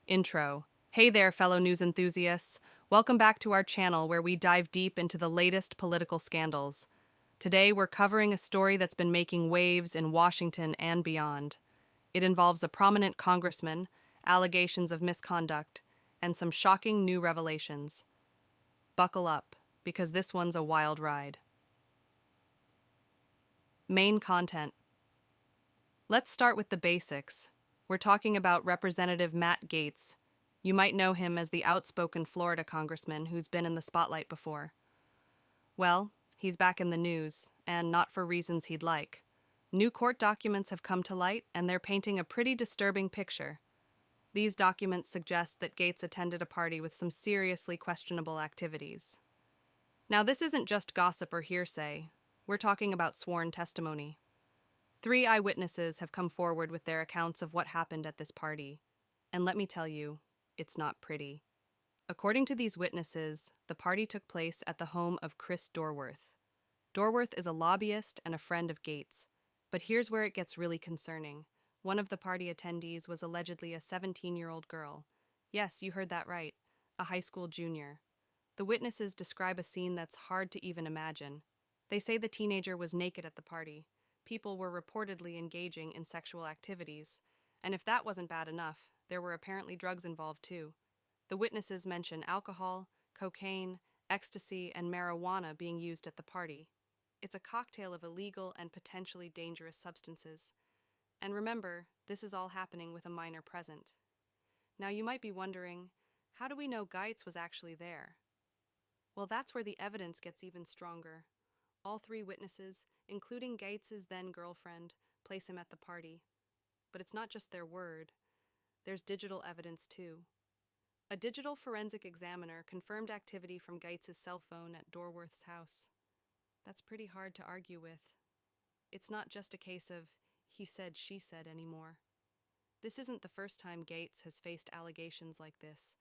Intro. Hey there, fellow news enthusiasts. Welcome back to our channel where we dive deep into the latest political scandals. Today, we're covering a story that's been making waves in Washington and beyond. It involves a prominent congressman, allegations of misconduct, and some shocking new revelations. Buckle up, because this one's a wild ride. Main content. Let's start with the basics. We're talking about Representative Matt Gaetz. You might know him as the outspoken Florida congressman who's been in the spotlight before. Well, he's back in the news, and not for reasons he'd like. New court documents have come to light, and they're painting a pretty disturbing picture. These documents suggest that Gaetz attended a party with some seriously questionable activities. Now, this isn't just gossip or hearsay. We're talking about sworn testimony. 3 eyewitnesses have come forward with their accounts of what happened at this party. And let me tell you, it's not pretty. According to these witnesses, the party took place at the home of Chris Dorworth. Dorworth is a lobbyist and a friend of Gaetz. But here's where it gets really concerning. One of the party attendees was allegedly a 17-year-old girl. Yes, you heard that right, a high school junior. The witnesses describe a scene that's hard to even imagine. They say the teenager was naked at the party. People were reportedly engaging in sexual activities. And if that wasn't bad enough, there were apparently drugs involved too. The witnesses mention alcohol, cocaine, ecstasy, and marijuana being used at the party. It's a cocktail of illegal and potentially dangerous substances. And remember, this is all happening with a minor present. Now you might be wondering, how do we know Gaetz was actually there? Well, that's where the evidence gets even stronger. All 3 witnesses, including Gaetz's then-girlfriend, place him at the party. But it's not just their word. There's digital evidence too. A digital forensic examiner confirmed activity from Gaetz's cell phone at Dorworth's house. That's pretty hard to argue with. It's not just a case of he said, she said anymore. This isn't the first time Gaetz has faced allegations like this.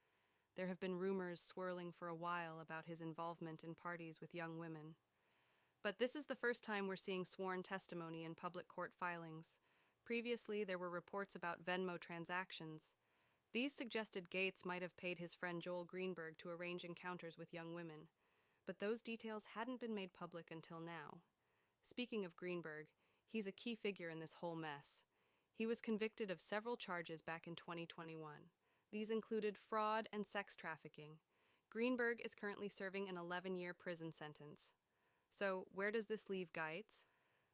There have been rumors swirling for a while about his involvement in parties with young women. But this is the first time we're seeing sworn testimony in public court filings. Previously, there were reports about Venmo transactions. These suggested Gaetz might have paid his friend Joel Greenberg to arrange encounters with young women. But those details hadn't been made public until now. Speaking of Greenberg, he's a key figure in this whole mess. He was convicted of several charges back in 2021. These included fraud and sex trafficking. Greenberg is currently serving an 11-year prison sentence. So, where does this leave Gaetz?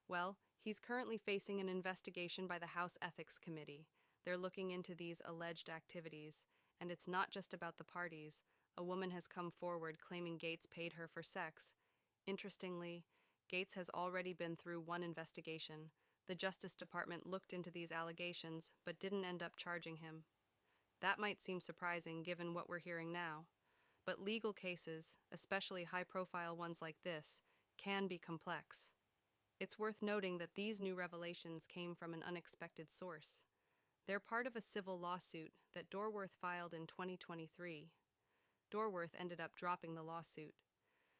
Well, he's currently facing an investigation by the House Ethics Committee. They're looking into these alleged activities, and it's not just about the parties. A woman has come forward claiming Gaetz paid her for sex. Interestingly, Gaetz has already been through one investigation. The Justice Department looked into these allegations, but didn't end up charging him. That might seem surprising given what we're hearing now. But legal cases, especially high-profile ones like this, can be complex. It's worth noting that these new revelations came from an unexpected source. They're part of a civil lawsuit that Dorworth filed in 2023. Dorworth ended up dropping the lawsuit.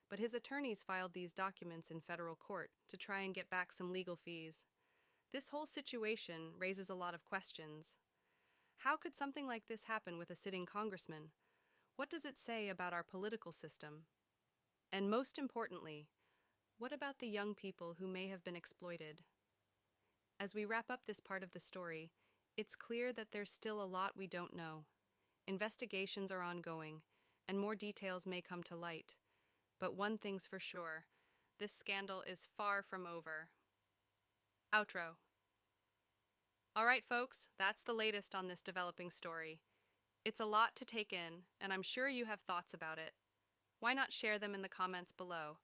But his attorneys filed these documents in federal court to try and get back some legal fees. This whole situation raises a lot of questions. How could something like this happen with a sitting congressman? What does it say about our political system? And most importantly, what about the young people who may have been exploited? As we wrap up this part of the story, it's clear that there's still a lot we don't know. Investigations are ongoing, and more details may come to light. But one thing's for sure, this scandal is far from over. Outro. All right, folks, that's the latest on this developing story. It's a lot to take in, and I'm sure you have thoughts about it. Why not share them in the comments below?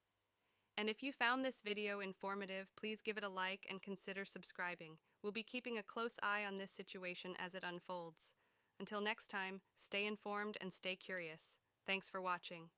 And if you found this video informative, please give it a like and consider subscribing. We'll be keeping a close eye on this situation as it unfolds. Until next time, stay informed and stay curious. Thanks for watching.